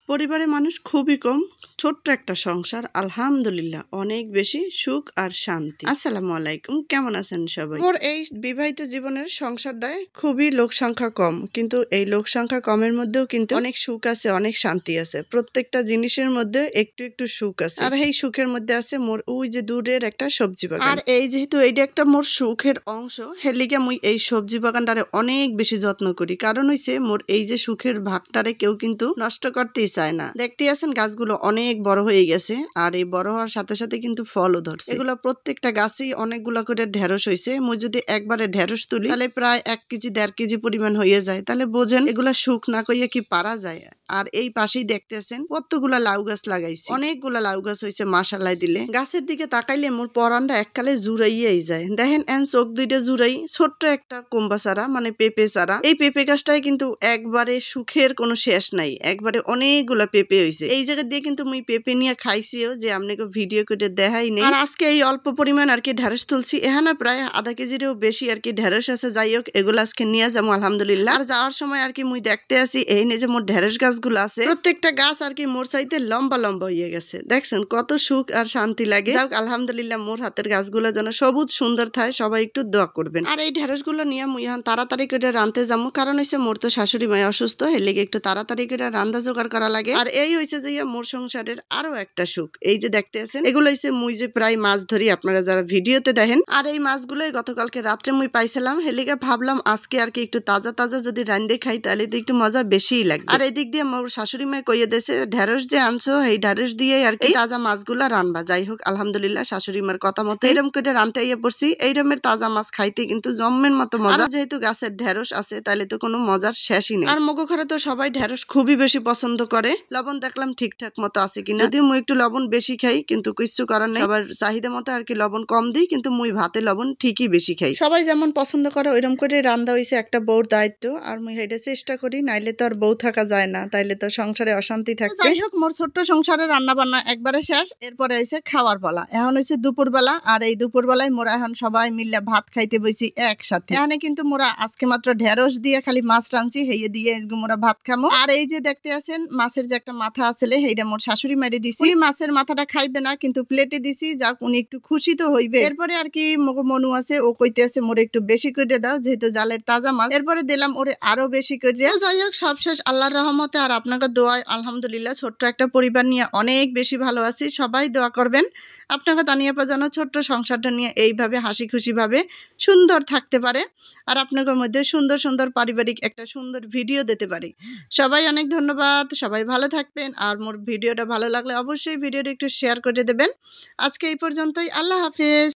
পরিবারে মানুষ খুবই কম, ছোট্ট একটা সংসার, আলহামদুলিল্লাহ অনেক বেশি সুখ আর শান্তি। আসসালামু আলাইকুম, কেমন আছেন সবাই? মোর এই বিবাহিত জীবনের সংসারটায় খুবই লোক সংখ্যা কম, কিন্তু এই লোক সংখ্যা কমের মধ্যেও কিন্তু অনেক সুখ আছে, অনেক শান্তি আছে। প্রত্যেকটা জিনিসের মধ্যে একটু একটু সুখ আছে, আর এই সুখের মধ্যে আছে মোর ওই যে দূরের একটা সবজি বাগান। আর এই যেহেতু এইটা একটা মোর সুখের অংশ, হেলিগে মুই এই সবজি বাগানটারে অনেক বেশি যত্ন করি। কারণ হইছে মোর এই যে সুখের ভাগটারে কেউ কিন্তু নষ্ট করতেই চায় না। দেখতে আছেন গাছগুলো অনেক বড় হয়ে গেছে, আর এই বড় হওয়ার সাথে সাথে কিন্তু ফলও ধরছে। এগুলো প্রত্যেকটা গাছেই অনেকগুলো করে ঢেঁড়স হয়েছে। মুই যদি একবারে ঢেঁড়স তুলি তাহলে প্রায় 1 কেজি 1.5 কেজি পরিমাণ হয়ে যায়। তাহলে বোঝেন এগুলা সুখ না কইয়া কি পারা যায়। আর এই পাশেই দেখতেছেন কতগুলা লাউ গাছ লাগাইছি, অনেকগুলা লাউ গাছ হয়েছে মাশাআল্লাহ দিলে। গাছের দিকে তাকাইলে মোর পরানটা এককালে জুড়াইয়াই যায়। দেখেন এন চোখ দুইটা জুড়াই, ছোট্ট একটা কুম্বা চারা মানে পেঁপে চারা। এই পেঁপে গাছটাই কিন্তু একবারে সুখের কোনো শেষ নাই, একবারে অনেকগুলা পেঁপে হয়েছে। এই জায়গা দিয়ে কিন্তু মুই পেঁপে নিয়ে খাইছিও, যে আপনাকে ভিডিও করে দেখাই নেই। আর আজকে এই অল্প পরিমাণ আর কি ঢেঁড়স তুলছি, এখানে প্রায় আধা কেজিরও বেশি আর কি ঢেঁড়স আছে। যাই হোক, এগুলো আজকে নিয়ে যাবো আলহামদুলিল্লাহ। আর যাওয়ার সময় আর কি মুই দেখতে আসি এই যে মোর ঢেঁড়স গাছগুলো আছে, প্রত্যেকটা গাছ আর কি মোর চাইতে লম্বা লম্বা হয়ে গেছে। দেখছেন কত সুখ আর শান্তি লাগে। যাক আলহামদুলিল্লাহ, মোর হাতের গাছগুলো যেন সবুজ সুন্দর থাকে, সবাই একটু দোয়া করবেন। আর এই ঢেঁড়স গুলো নিয়ে মুই এখন তাড়াতাড়ি করে রাঁধতে যাবো, কারণ হচ্ছে মোর তো শাশুড়ি মায় অসুস্থ, এর লেগে একটু তাড়াতাড়ি করে রান্না জোগাড় করা লাগে। আর এই হয়েছে যে মোর সংসারের আরো একটা সুখ। এই যে দেখতে আছেন এগুলো হচ্ছে মুই যে প্রায় মাছ ধরি, আপনারা যারা ভিডিওতে দেখেন। আর এই মাছগুলোই গতকালকে রাত্রে মুই পাইছিলাম, হেলিগে ভাবলাম আজকে আর কি একটু তাজা তাজা যদি রান্ধে খাই তাহলে তো একটু মজা বেশিই লাগবে। আর এদিক দিয়ে মোর শাশুড়ি মায় কইয়ে দিয়েছে ঢেঁড়স যে আনছো এই ঢেঁড়স দিয়ে আর কি তাজা মাছগুলা রানবা। যাই হোক আলহামদুলিল্লাহ শাশুড়ি মার কথা মতো এরকম করে রানতে আইয়া পড়ছি। এইরকমের তাজা মাছ খাইতে কিন্তু জম্মের মতো মজা। যেহেতু গাছের ঢেঁড়স আছে তাহলে তো কোনো মজার শেষই নেই। আর মগো ঘরে তো সবাই ঢেঁড়স খুবই বেশি পছন্দ করে। লবণ দেখলাম ঠিকঠাক মতো আছে কিনা, যদিও মুই একটু লবণ বেশি খাই, কিন্তু কিছু করার নেই। সবার চাহিদা মতো আর কি লবণ কম দিই, কিন্তু মুই ভাতে লবণ ঠিকই বেশি খাই। সবাই যেমন পছন্দ করে ওইরকম করে রান্না হয়েছে একটা বউর দায়িত্ব, আর মুই হেঁটে চেষ্টা করি, নাইলে তো আর বউ থাকা যায় না, তাইলে তো সংসারে অশান্তি থাকে। যাই হোক মোর ছোট্ট সংসারে রান্না বান্না একবারে শেষ। এরপরে হয়েছে খাওয়ার বেলা, এখন হয়েছে দুপুরবেলা। আর এই দুপুরবেলায় মোরা এখন সবাই মিলে ভাত খাইতে বসি একসাথে। এখানে কিন্তু মোরা আজকে মাত্র ঢেঁড়স দিয়ে খালি মাছ রাঁধছি, হেয়ে দিয়ে মোরা ভাত খামো। আর এই যে দেখতে আছেন মাছের যে একটা মাথা আছে, সেইটা মোর শাশুড়ি মারি দিছি। মাছের মাথাটা খাইবে না, কিন্তু প্লেটে দিছি, যাক উনি একটু খুশি তো হইবে। এরপরে আর কি মনু আছে, ও কইতে আছে মোরে একটু বেশি করে দাও, যেহেতু জালের তাজা মাছ। এরপরে দিলাম ওরে আরো বেশি করে। যাই হোক সব শেষ আল্লাহর রহমতে আর আপনাকে দোয়ায় আলহামদুলিল্লাহ ছোট্ট একটা পরিবার নিয়ে অনেক বেশি ভালো আছি। সবাই দোয়া করবেন আপনাকে তানিয়া যেন ছোট্ট সংসারটা নিয়ে এইভাবে হাসি খুশি ভাবে সুন্দর থাকতে পারে, আর আপনাদের মধ্যে সুন্দর সুন্দর পারিবারিক একটা সুন্দর ভিডিও দিতে পারি। সবাই অনেক ধন্যবাদ, সবাই ভালো থাকবেন। আর মোর ভিডিওটা ভালো লাগলে অবশ্যই ভিডিওটা একটু শেয়ার করে দেবেন। আজকে এই পর্যন্তই, আল্লাহ হাফেজ।